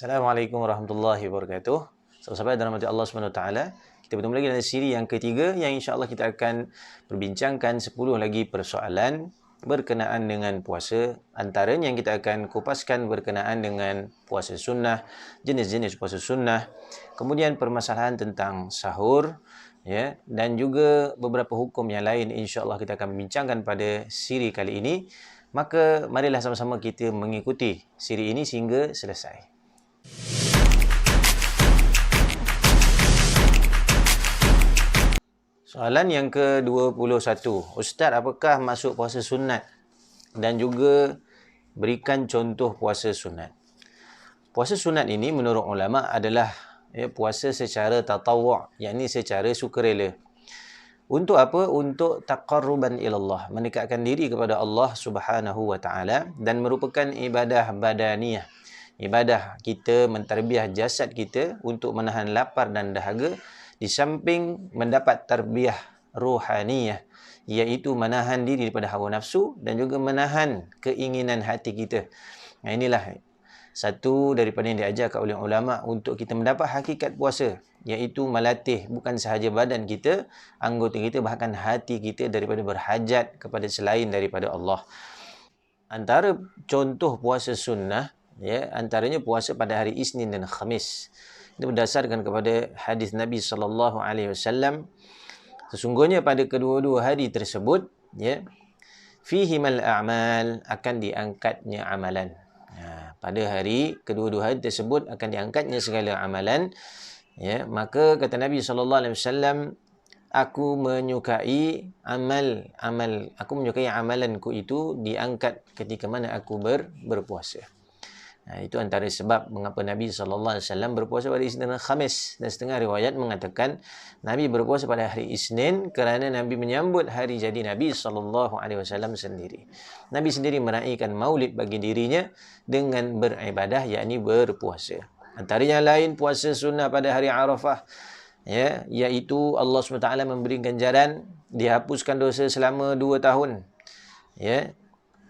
Assalamualaikum warahmatullahi wabarakatuh. Sahabat-sahabat dalam hati Allah Subhanahu Wa Taala, kita bertemu lagi dalam siri yang ketiga yang insya-Allah kita akan perbincangkan 10 lagi persoalan berkenaan dengan puasa. Antaranya yang kita akan kupaskan berkenaan dengan puasa sunnah, jenis-jenis puasa sunnah, kemudian permasalahan tentang sahur, ya, dan juga beberapa hukum yang lain insya-Allah kita akan bincangkan pada siri kali ini. Maka marilah sama-sama kita mengikuti siri ini sehingga selesai. Soalan yang ke-21. Ustaz, apakah masuk puasa sunat? Dan juga berikan contoh puasa sunat. Puasa sunat ini menurut ulama adalah puasa secara tatawwu', yakni secara sukarela. Untuk apa? Untuk taqarruban ilallah, mendekatkan diri kepada Allah Subhanahu wa taala, dan merupakan ibadah badaniyah. Ibadah kita mentarbiah jasad kita untuk menahan lapar dan dahaga, di samping mendapat tarbiyah ruhaniyah, iaitu menahan diri daripada hawa nafsu dan juga menahan keinginan hati kita. Nah, inilah satu daripada yang diajarkan oleh ulama untuk kita mendapat hakikat puasa, iaitu melatih bukan sahaja badan kita, anggota kita, bahkan hati kita daripada berhajat kepada selain daripada Allah. Antara contoh puasa sunnah, antaranya puasa pada hari Isnin dan Khamis. Ini berdasarkan kepada hadis Nabi SAW. Sesungguhnya pada kedua-dua hari tersebut, fihimal a'mal, akan diangkatnya amalan. Pada hari kedua-dua hari tersebut akan diangkatnya segala amalan. Maka kata Nabi SAW, aku menyukai aku menyukai amalanku itu diangkat ketika mana aku berpuasa. Itu antara sebab mengapa Nabi SAW berpuasa pada Isnin dan Khamis. Dan setengah riwayat mengatakan Nabi berpuasa pada hari Isnin kerana Nabi menyambut hari jadi Nabi SAW sendiri. Nabi sendiri meraihkan maulid bagi dirinya dengan beribadah, yakni berpuasa. Antara yang lain puasa sunnah pada hari Arafah, iaitu Allah SWT memberi ganjaran dihapuskan dosa selama 2 tahun.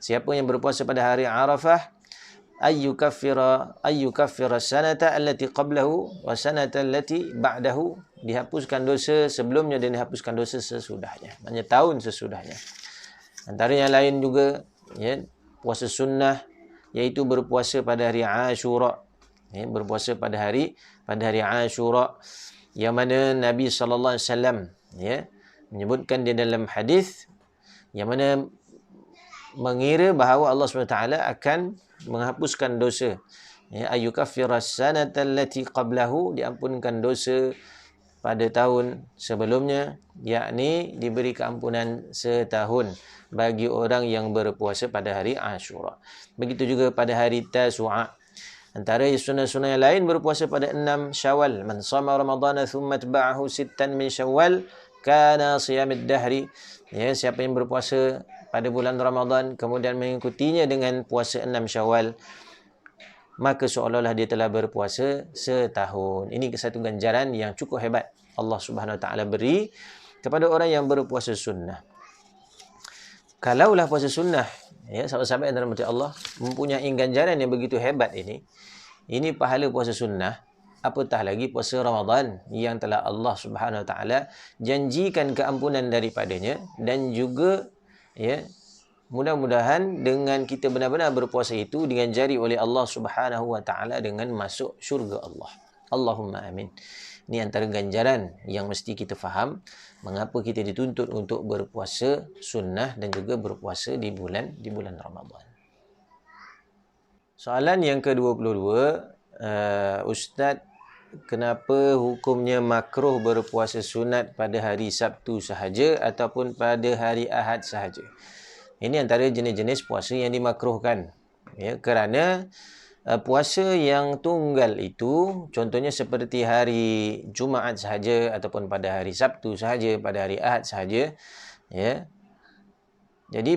Siapa yang berpuasa pada hari Arafah, ayyukaffira sanata allati qablahu wa sanata allati ba'dahu, dihapuskan dosa sebelumnya dan dihapuskan dosa sesudahnya, maknanya tahun sesudahnya. Antara yang lain juga puasa sunnah, iaitu berpuasa pada hari Ashura, berpuasa pada hari Ashura, yang mana Nabi SAW menyebutkan di dalam hadis yang mana mengira bahawa Allah SWT akan menghapuskan dosa. Ayyukaffiras sanata allati qablahu, diampunkan dosa pada tahun sebelumnya, yakni diberi keampunan setahun bagi orang yang berpuasa pada hari Ashura. Begitu juga pada hari Tasu'a. Antara sunnah-sunnah yang lain berpuasa pada 6 Syawal. Man shama Ramadhana thumma atba'ahu 6 min Syawal kana siyamid dahri. Siapa yang berpuasa pada bulan Ramadan kemudian mengikutinya dengan puasa 6 Syawal, maka seolah-olah dia telah berpuasa setahun. Ini satu ganjaran yang cukup hebat Allah Subhanahu Wa Taala beri kepada orang yang berpuasa sunnah. Kalaulah puasa sunnah, sahabat-sahabat yang dirahmati Allah, mempunyai ganjaran yang begitu hebat ini pahala puasa sunnah, apatah lagi puasa Ramadan yang telah Allah Subhanahu Wa Taala janjikan keampunan daripadanya, dan juga mudah-mudahan dengan kita benar-benar berpuasa itu diganjari oleh Allah Subhanahu Wa Taala dengan masuk syurga Allah. Allahumma amin. Ini antara ganjaran yang mesti kita faham mengapa kita dituntut untuk berpuasa sunnah dan juga berpuasa di bulan Ramadan. Soalan yang ke-22, Ustaz, kenapa hukumnya makruh berpuasa sunat pada hari Sabtu sahaja ataupun pada hari Ahad sahaja? Ini antara jenis-jenis puasa yang dimakruhkan. Kerana puasa yang tunggal itu, contohnya seperti hari Jumaat sahaja ataupun pada hari Sabtu sahaja, pada hari Ahad sahaja. Jadi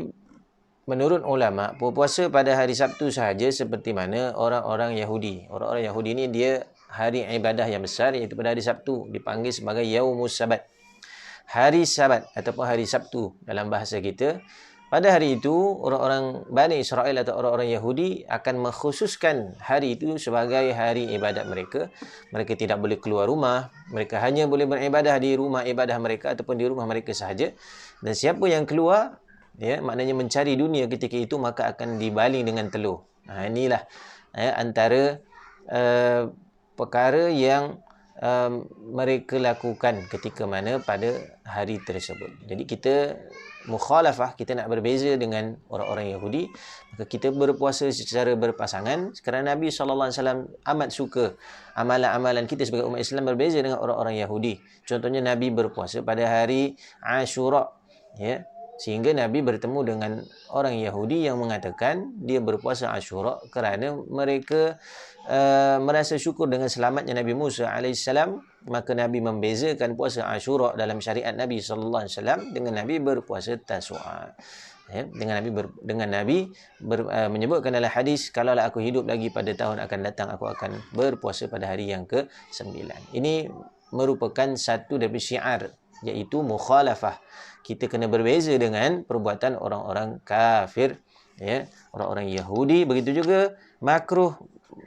menurut ulama, berpuasa pada hari Sabtu sahaja seperti mana orang-orang Yahudi. Orang-orang Yahudi ini dia hari ibadah yang besar, iaitu pada hari Sabtu, dipanggil sebagai Yaumus Sabat, hari Sabat ataupun hari Sabtu dalam bahasa kita. pada hari itu orang-orang Bani Israel atau orang-orang Yahudi akan mengkhususkan hari itu sebagai hari ibadat mereka. Mereka tidak boleh keluar rumah, mereka hanya boleh beribadah di rumah ibadah mereka ataupun di rumah mereka sahaja. Dan siapa yang keluar, ya, maknanya mencari dunia ketika itu, maka akan dibaling dengan teluh. Inilah antara perkara yang mereka lakukan ketika mana pada hari tersebut. Jadi kita mukhalafah, kita nak berbeza dengan orang-orang Yahudi, maka kita berpuasa secara berpasangan kerana Nabi SAW amat suka amalan-amalan kita sebagai umat Islam berbeza dengan orang-orang Yahudi. Contohnya Nabi berpuasa pada hari Ashura, ya, sehingga Nabi bertemu dengan orang Yahudi yang mengatakan dia berpuasa Ashura kerana mereka merasa syukur dengan selamatnya Nabi Musa AS. Maka Nabi membezakan puasa Ashura dalam syariat Nabi SAW dengan Nabi berpuasa Tasu'a. Ya, dengan Nabi menyebutkan dalam hadis, kalaulah aku hidup lagi pada tahun akan datang, aku akan berpuasa pada hari yang ke-9. Ini merupakan satu dari syiar, iaitu mukhalafah. Kita kena berbeza dengan perbuatan orang-orang kafir, ya, orang-orang Yahudi. Begitu juga makruh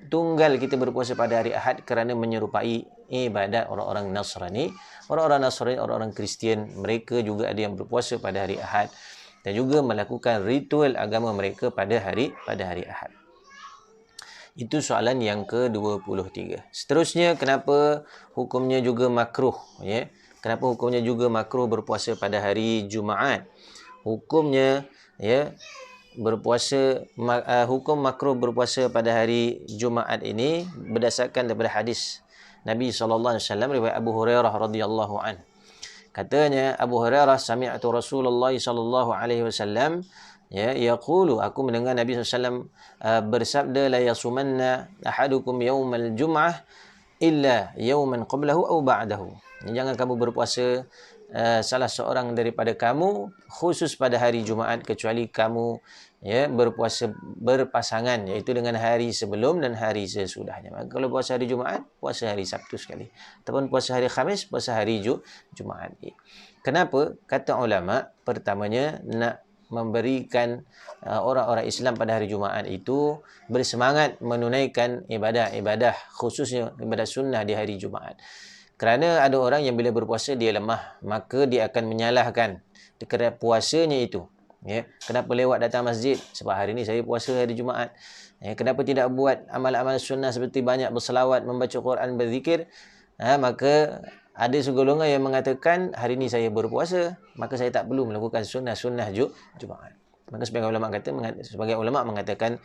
tunggal kita berpuasa pada hari Ahad kerana menyerupai ibadat orang-orang Nasrani. Orang-orang Nasrani, orang-orang Kristian, mereka juga ada yang berpuasa pada hari Ahad dan juga melakukan ritual agama mereka pada hari Ahad. Itu soalan yang ke-23. Seterusnya, kenapa hukumnya juga makruh, ya? Kenapa hukumnya juga makruh berpuasa pada hari Jumaat? Hukumnya, ya, hukum makruh berpuasa pada hari Jumaat ini berdasarkan daripada hadis Nabi SAW riwayat Abu Hurairah radhiyallahu an. Katanya Abu Hurairah, sami'tu Rasulullah sallallahu alaihi wasallam, ya, yaqulu, aku mendengar Nabi SAW bersabda, la yasumanna ahadukum yaumal jum'ah illa yauman qablahu aw ba'dahu. Jangan kamu berpuasa salah seorang daripada kamu khusus pada hari Jumaat, kecuali kamu, ya, berpuasa berpasangan, iaitu dengan hari sebelum dan hari sesudahnya. Maka kalau puasa hari Jumaat, puasa hari Sabtu sekali, ataupun puasa hari Khamis, puasa hari Jumaat. Kenapa? Kata ulama, pertamanya nak memberikan orang-orang Islam pada hari Jumaat itu bersemangat menunaikan ibadah-ibadah, khususnya ibadah sunnah di hari Jumaat. Kerana ada orang yang bila berpuasa dia lemah, maka dia akan menyalahkan kerana puasanya itu, ya, kenapa lewat datang masjid sebab hari ini saya puasa hari Jumaat, ya, kenapa tidak buat amal-amal sunnah seperti banyak berselawat, membaca Quran, berzikir. Maka ada segolongan yang mengatakan hari ini saya berpuasa, maka saya tak perlu melakukan sunnah-sunnah Jumaat. Maka sebagai ulama mengatakan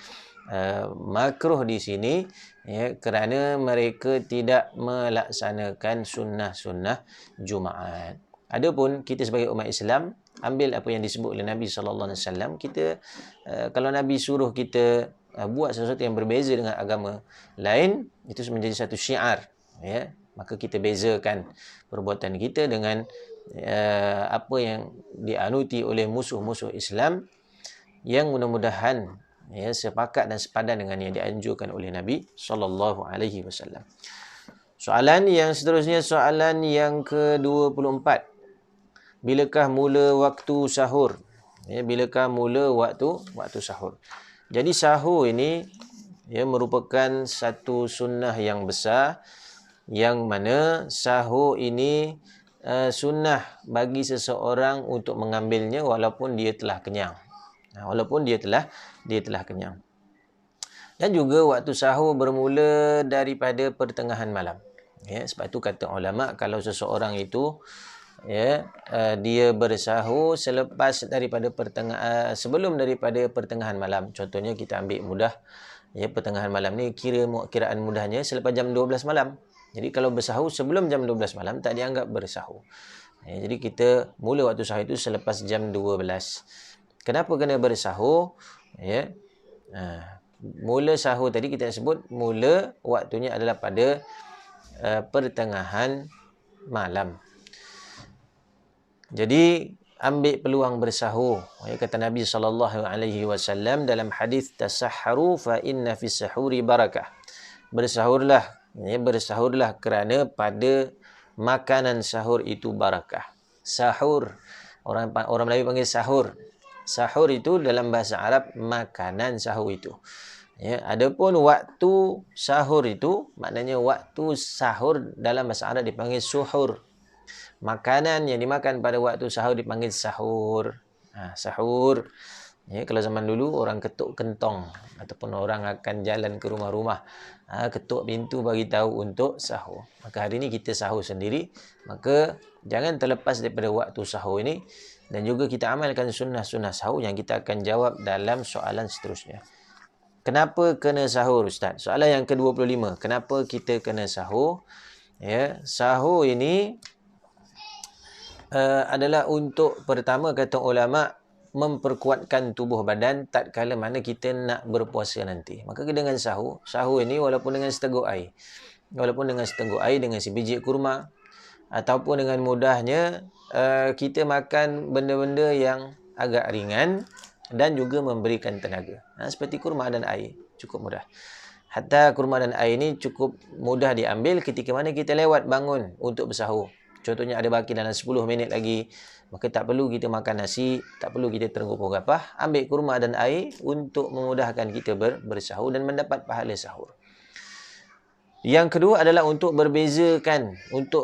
makruh di sini, ya, kerana mereka tidak melaksanakan sunnah-sunnah Jumaat. Adapun kita sebagai umat Islam, ambil apa yang disebut oleh Nabi SAW. Kita kalau Nabi suruh kita buat sesuatu yang berbeza dengan agama lain, itu menjadi satu syiar, ya, maka kita bezakan perbuatan kita dengan apa yang dianuti oleh musuh-musuh Islam, yang mudah-mudahan, ya, sepakat dan sepadan dengan yang dianjurkan oleh Nabi SAW. Soalan yang seterusnya, soalan yang ke-24. Bilakah mula waktu sahur? Ya, bilakah mula waktu sahur? Jadi sahur ini, ya, merupakan satu sunnah yang besar, yang mana sahur ini sunnah bagi seseorang untuk mengambilnya walaupun dia telah kenyang. Walaupun dia telah kenyang. Dan juga waktu sahur bermula daripada pertengahan malam. Ya, sebab itu kata ulama, kalau seseorang itu, ya, dia bersahur selepas daripada sebelum daripada pertengahan malam. Contohnya kita ambil mudah, ya, pertengahan malam ni kiraan mudahnya selepas jam 12 malam. Jadi kalau bersahur sebelum jam 12 malam tak dianggap bersahur. Ya, jadi kita mula waktu sahur itu selepas jam 12. Kenapa kena bersahur? Ya, mula sahur tadi kita sebut mula waktunya adalah pada pertengahan malam. Jadi ambil peluang bersahur. Ya, kata Nabi SAW dalam hadis, tasahharu fa inna fi sahuri barakah. Bersahurlah, ya, bersahurlah kerana pada makanan sahur itu barakah. Sahur, orang Melayu panggil sahur. Sahur itu dalam bahasa Arab makanan sahur itu. Ya, adapun waktu sahur itu maknanya waktu sahur dalam bahasa Arab dipanggil suhur. Makanan yang dimakan pada waktu sahur dipanggil sahur. Sahur. Ya, kalau zaman dulu orang ketuk kentong ataupun orang akan jalan ke rumah-rumah, ketuk pintu bagi tahu untuk sahur. Maka hari ini kita sahur sendiri, maka jangan terlepas daripada waktu sahur ini dan juga kita amalkan sunnah-sunnah sahur yang kita akan jawab dalam soalan seterusnya. Kenapa kena sahur, Ustaz? Soalan yang ke-25. Kenapa kita kena sahur? Ya, sahur ini adalah untuk, pertama kata ulama, memperkuatkan tubuh badan tatkala mana kita nak berpuasa nanti. Maka dengan sahur ini walaupun dengan seteguk air, dengan sebiji kurma, ataupun dengan mudahnya kita makan benda-benda yang agak ringan dan juga memberikan tenaga. Seperti kurma dan air, cukup mudah. Hatta kurma dan air ini cukup mudah diambil ketika mana kita lewat bangun untuk bersahur. Contohnya ada baki dalam 10 minit lagi, maka tak perlu kita makan nasi, tak perlu kita terengkup gapah, ambil kurma dan air untuk memudahkan kita bersahur dan mendapat pahala sahur. Yang kedua adalah untuk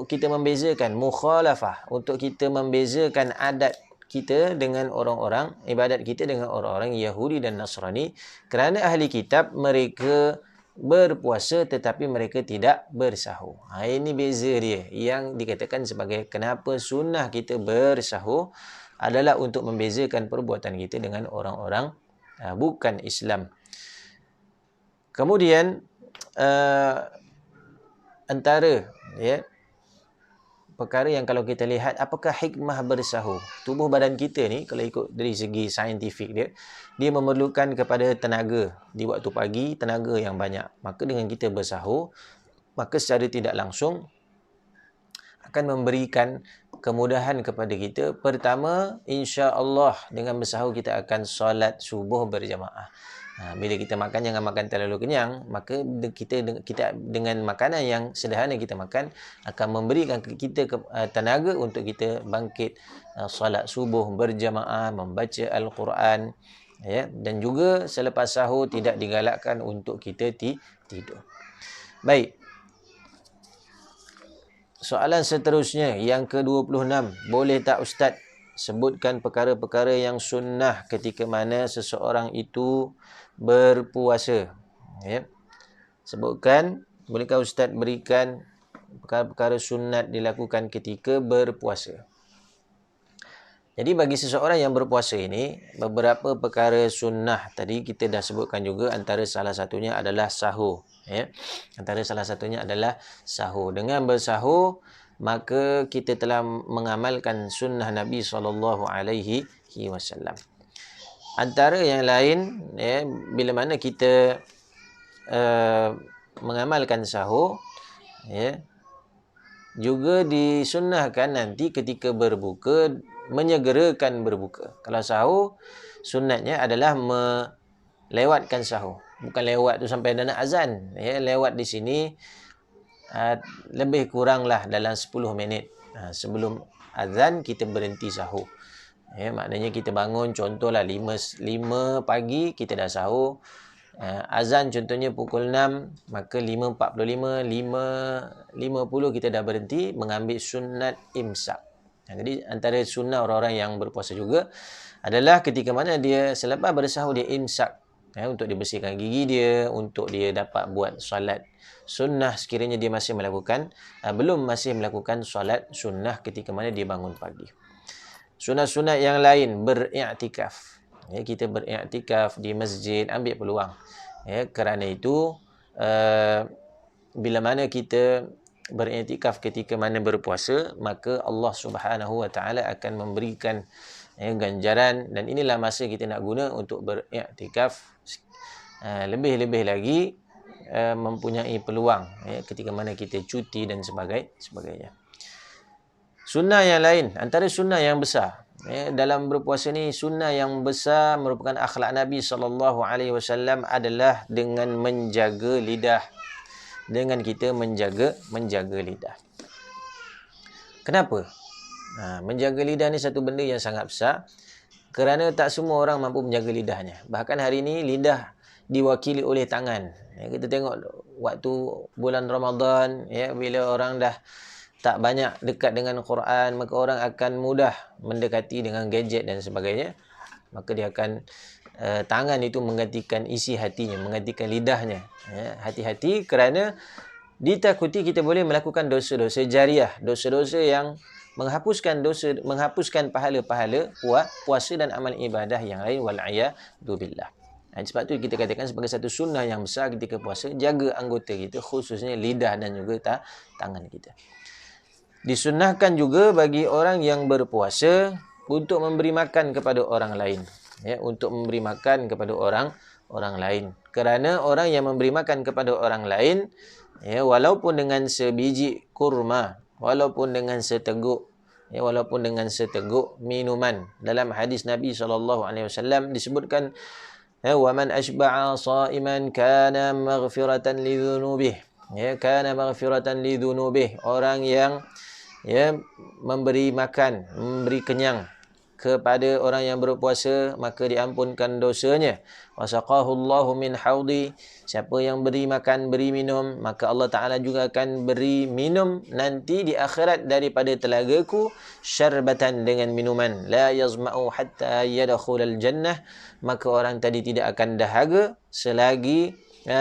kita membezakan mukhalafah, untuk kita membezakan adat kita dengan orang-orang, ibadat kita dengan orang-orang Yahudi dan Nasrani, kerana ahli kitab mereka berpuasa tetapi mereka tidak bersahur. Ini beza dia yang dikatakan sebagai kenapa sunnah kita bersahur adalah untuk membezakan perbuatan kita dengan orang-orang bukan Islam. Kemudian antara perkara yang kalau kita lihat apakah hikmah bersahur. Tubuh badan kita ni kalau ikut dari segi saintifik dia memerlukan kepada tenaga di waktu pagi, tenaga yang banyak. Maka dengan kita bersahur, maka secara tidak langsung akan memberikan kemudahan kepada kita. Pertama, insya-Allah dengan bersahur kita akan solat subuh berjamaah. Bila kita makan, jangan makan terlalu kenyang, maka kita dengan makanan yang sederhana kita makan akan memberikan kita tenaga untuk kita bangkit solat subuh berjamaah, membaca Al-Quran, dan juga selepas sahur tidak digalakkan untuk kita tidur. Baik. Soalan seterusnya yang ke-26. Boleh tak Ustaz sebutkan perkara-perkara yang sunnah ketika mana seseorang itu berpuasa? Sebutkan, bolehkah Ustaz berikan perkara-perkara sunat dilakukan ketika berpuasa? Jadi bagi seseorang yang berpuasa ini, beberapa perkara sunnah tadi kita dah sebutkan juga, antara salah satunya adalah sahur. Antara salah satunya adalah sahur. Dengan bersahur, maka kita telah mengamalkan sunnah Nabi SAW. Antara yang lain, bila mana kita mengamalkan sahur, juga disunnahkan nanti ketika berbuka, menyegerakan berbuka. Kalau sahur, sunatnya adalah melewatkan sahur. Bukan lewat tu sampai dah nak azan. Lewat di sini lebih kuranglah dalam 10 minit. Sebelum azan kita berhenti sahur. Maknanya kita bangun contohlah 5 pagi kita dah sahur. Azan contohnya pukul 6, maka 5.45, 5.50 kita dah berhenti mengambil sunat imsak. Jadi antara sunnah orang-orang yang berpuasa juga adalah ketika mana dia selepas bersahur dia imsak, untuk dibersihkan gigi dia, untuk dia dapat buat solat sunnah sekiranya dia masih melakukan solat sunnah ketika mana dia bangun pagi. Sunat-sunat yang lain, beriktikaf. Kita beriktikaf di masjid, ambil peluang. Kerana itu bila mana kita beriktikaf ketika mana berpuasa, maka Allah Subhanahu Wa Taala akan memberikan ganjaran, dan inilah masa kita nak guna untuk beriktikaf. Lebih-lebih lagi mempunyai peluang ketika mana kita cuti dan sebagainya. Sunnah yang lain, antara sunnah yang besar dalam berpuasa ni, sunnah yang besar merupakan akhlak Nabi SAW adalah dengan menjaga lidah. Dengan kita menjaga lidah. Kenapa? Menjaga lidah ni satu benda yang sangat besar. Kerana tak semua orang mampu menjaga lidahnya. Bahkan hari ini lidah diwakili oleh tangan. Kita tengok waktu bulan Ramadan, bila orang dah tak banyak dekat dengan Quran, maka orang akan mudah mendekati dengan gadget dan sebagainya. Maka dia akan tangan itu menggantikan isi hatinya, menggantikan lidahnya. Hati-hati kerana ditakuti kita boleh melakukan dosa-dosa jariah, dosa-dosa yang menghapuskan pahala-pahala puasa dan amal ibadah yang lain, wal'iyadu billah. Sebab tu kita katakan sebagai satu sunnah yang besar ketika puasa, jaga anggota kita, khususnya lidah dan juga tangan kita. Disunnahkan juga bagi orang yang berpuasa untuk memberi makan kepada orang lain. Untuk memberi makan kepada orang lain. Kerana orang yang memberi makan kepada orang lain, walaupun dengan sebiji kurma, walaupun dengan seteguk minuman. Dalam hadis Nabi SAW disebutkan, wa man ashba'a sha'iman kana maghfiratan lidhunubih. Kana maghfiratan lidhunubih. Orang yang memberi makan, memberi kenyang kepada orang yang berpuasa, maka diampunkan dosanya. Wasaqahu Allahu min haudi. Siapa yang beri makan, beri minum, maka Allah Ta'ala juga akan beri minum nanti di akhirat daripada telagaku, syarbatan, dengan minuman. La yazma'u hatta yadakhulal jannah. Maka orang tadi tidak akan dahaga selagi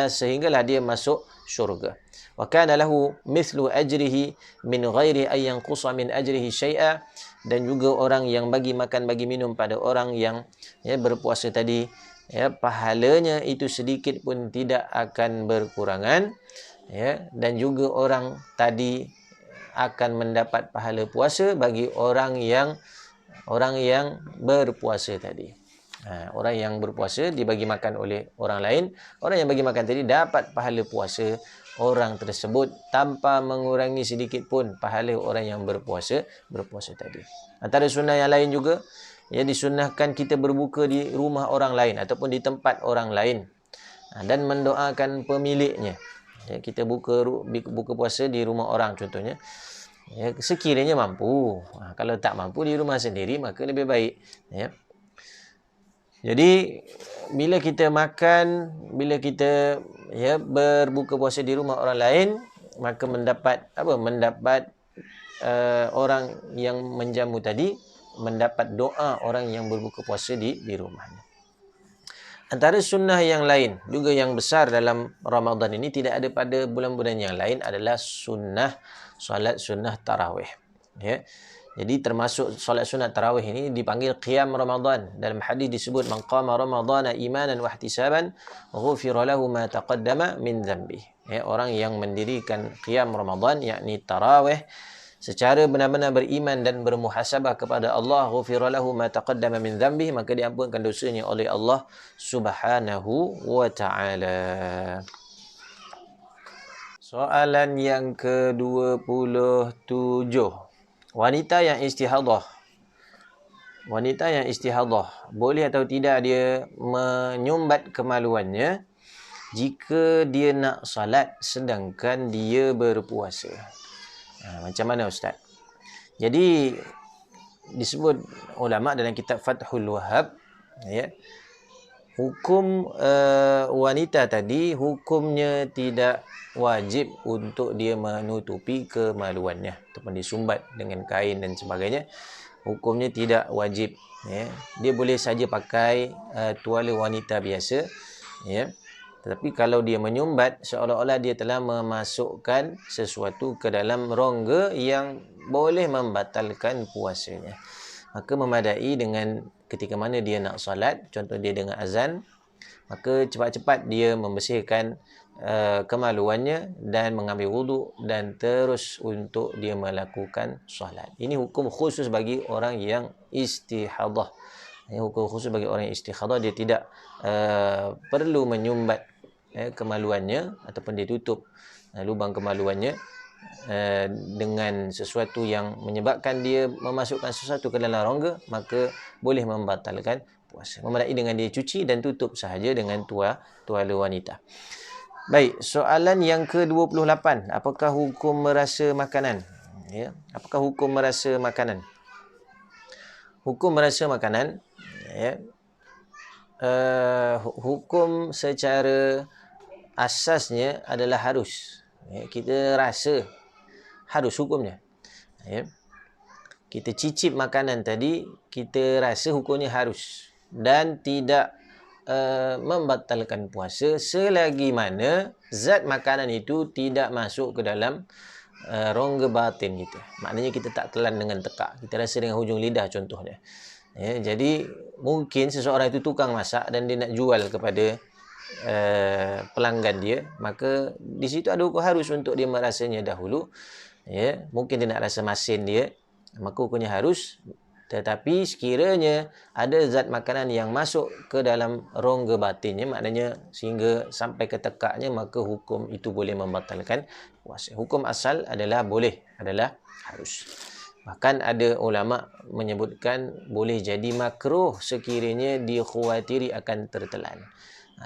sehinggalah dia masuk syurga. Wa kana lahu mithlu ajrihi min ghairi an yanqusa min ajrihi syai'a. Dan juga orang yang bagi makan, bagi minum pada orang yang berpuasa tadi, pahalanya itu sedikit pun tidak akan berkurangan. Dan juga orang tadi akan mendapat pahala puasa bagi orang yang berpuasa tadi. Orang yang berpuasa dibagi makan oleh orang lain. Orang yang bagi makan tadi dapat pahala puasa orang tersebut tanpa mengurangi sedikit pun pahala orang yang berpuasa tadi. Antara sunnah yang lain juga, disunnahkan kita berbuka di rumah orang lain ataupun di tempat orang lain dan mendoakan pemiliknya. Kita buka puasa di rumah orang contohnya, sekiranya mampu. Kalau tak mampu di rumah sendiri, maka lebih baik. Jadi bila kita makan, bila kita berbuka puasa di rumah orang lain, maka mendapat orang yang menjamu tadi mendapat doa orang yang berbuka puasa di rumahnya. Antara sunnah yang lain juga yang besar dalam Ramadan ini, tidak ada pada bulan-bulan yang lain, adalah solat sunnah tarawih. Jadi termasuk solat sunat tarawih ini dipanggil qiyam Ramadan. Dalam hadis disebut, man qama ramadhana imanan wa ihtisaban ghufira lahu ma taqaddama min dhanbi. Orang yang mendirikan qiyam Ramadan, yakni tarawih, secara benar-benar beriman dan bermuhasabah kepada Allah, ghufira lahu ma taqaddama min dhanbi, maka diampunkan dosanya oleh Allah Subhanahu wa taala. Soalan yang ke-27. Wanita yang istihadah boleh atau tidak dia menyumbat kemaluannya jika dia nak salat sedangkan dia berpuasa? Macam mana Ustaz? Jadi disebut ulama dalam kitab Fathul Wahhab, hukum wanita tadi, hukumnya tidak wajib untuk dia menutupi kemaluannya ataupun disumbat dengan kain dan sebagainya. Hukumnya tidak wajib. Dia boleh saja pakai tuala wanita biasa. Tetapi kalau dia menyumbat, seolah-olah dia telah memasukkan sesuatu ke dalam rongga yang boleh membatalkan puasanya. Maka memadai dengan ketika mana dia nak solat, contoh dia dengar azan, maka cepat-cepat dia membersihkan kemaluannya dan mengambil wuduk dan terus untuk dia melakukan solat. Ini hukum khusus bagi orang yang istihadah. Ini hukum khusus bagi orang yang istihadah. Dia tidak perlu menyumbat kemaluannya ataupun dia tutup lubang kemaluannya dengan sesuatu yang menyebabkan dia memasukkan sesuatu ke dalam rongga, maka boleh membatalkan puasa. Memadai dengan dia cuci dan tutup sahaja dengan tuala wanita. Baik, soalan yang ke-28. Apakah hukum merasa makanan? Apakah hukum merasa makanan? Hukum merasa makanan, Ya. Hukum secara asasnya adalah harus. Ya, kita rasa harus hukumnya. Ya. Kita cicip makanan tadi, kita rasa hukumnya harus dan tidak membatalkan puasa selagi mana zat makanan itu tidak masuk ke dalam rongga batin kita. Maknanya kita tak telan dengan tekak. Kita rasa dengan hujung lidah contohnya. Ya, jadi mungkin seseorang itu tukang masak dan dia nak jual kepada pelanggan dia, maka di situ ada hukum harus untuk dia merasanya dahulu. Ya, mungkin dia nak rasa masin dia, maka hukumnya harus. Tetapi sekiranya ada zat makanan yang masuk ke dalam rongga batinnya, maknanya sehingga sampai ke tekaknya, maka hukum itu boleh membatalkan puasa. Hukum asal adalah boleh, adalah harus. Bahkan ada ulama menyebutkan boleh jadi makruh sekiranya dikhawatiri akan tertelan.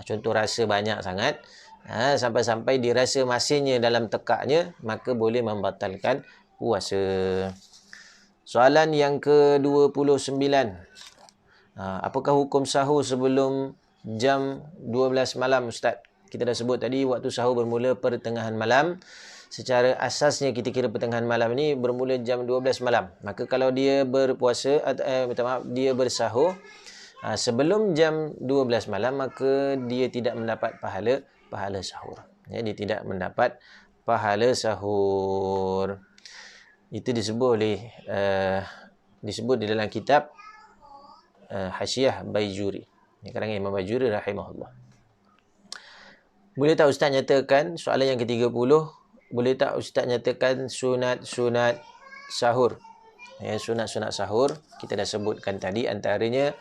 Contoh rasa banyak sangat, sampai-sampai dirasa masinnya dalam tekaknya, maka boleh membatalkan puasa. Soalan yang ke-29. Apakah hukum sahur sebelum jam 12 malam, Ustaz? Kita dah sebut tadi waktu sahur bermula pertengahan malam. Secara asasnya kita kira pertengahan malam ni bermula jam 12 malam. Maka kalau dia berpuasa, dia bersahur sebelum jam 12 malam, maka dia tidak mendapat pahala sahur. Ya, dia tidak mendapat pahala sahur. Itu disebut di dalam kitab Hasyiah Baijuri. Ini karangan Imam Baijuri rahimahullah. Boleh tak Ustaz nyatakan, soalan yang ke-30, boleh tak Ustaz nyatakan sunat-sunat sahur? Ya, sunat-sunat sahur kita dah sebutkan tadi, antaranya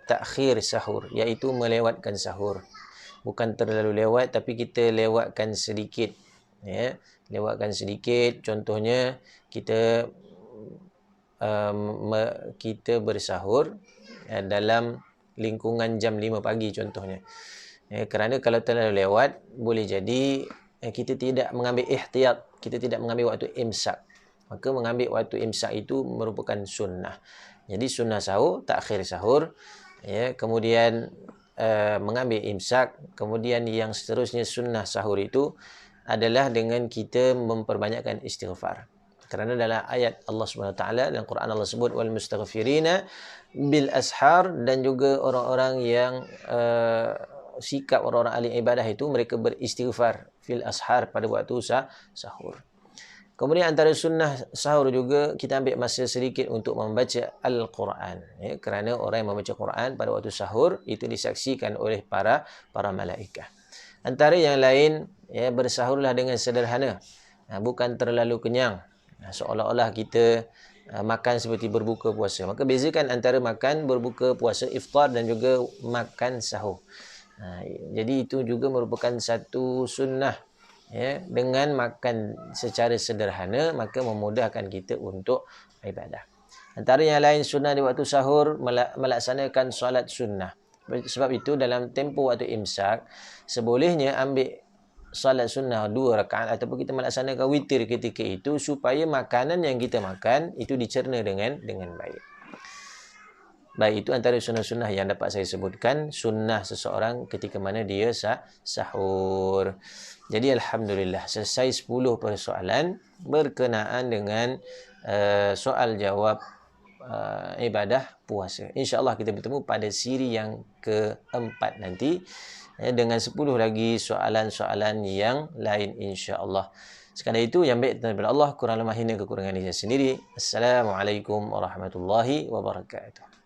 takhir sahur, iaitu melewatkan sahur. Bukan terlalu lewat, tapi kita lewatkan sedikit. Ya, lewatkan sedikit. Contohnya kita kita bersahur dalam lingkungan jam 5 pagi contohnya. Ya, kerana kalau terlalu lewat, boleh jadi kita tidak mengambil ihtiyat, kita tidak mengambil waktu imsak. Maka mengambil waktu imsak itu merupakan sunnah. Jadi sunnah sahur, takhir sahur, ya, kemudian mengambil imsak, kemudian yang seterusnya sunnah sahur itu adalah dengan kita memperbanyakkan istighfar. Kerana dalam ayat Allah SWT dalam Quran Allah sebut wal mustaghfirina bil ashar, dan juga orang-orang yang sikap orang-orang ahli ibadah itu mereka beristighfar fil ashar pada waktu sahur. Kemudian antara sunnah sahur juga kita ambil masa sedikit untuk membaca Al-Quran. Ya, kerana orang yang membaca Quran pada waktu sahur itu disaksikan oleh para malaikat. Antara yang lain, ya, bersahurlah dengan sederhana, bukan terlalu kenyang, seolah-olah kita makan seperti berbuka puasa. Maka bezakan antara makan berbuka puasa iftar dan juga makan sahur. Jadi itu juga merupakan satu sunnah. Ya, dengan makan secara sederhana, maka memudahkan kita untuk ibadah. Antara yang lain sunnah di waktu sahur, melaksanakan solat sunnah. Sebab itu dalam tempoh waktu imsak, sebolehnya ambil solat sunnah 2 rakaat ataupun kita melaksanakan witir ketika itu, supaya makanan yang kita makan itu dicerna dengan baik. Baik, itu antara sunnah-sunnah yang dapat saya sebutkan, sunnah seseorang ketika mana dia sahur. Jadi alhamdulillah selesai 10 persoalan berkenaan dengan soal jawab ibadah puasa. InsyaAllah kita bertemu pada siri yang keempat nanti, dengan 10 lagi soalan-soalan yang lain insyaAllah. Sekadar itu, yang baik daripada Allah, kurang lemah hina kekurangan diri saya sendiri. Assalamualaikum warahmatullahi wabarakatuh.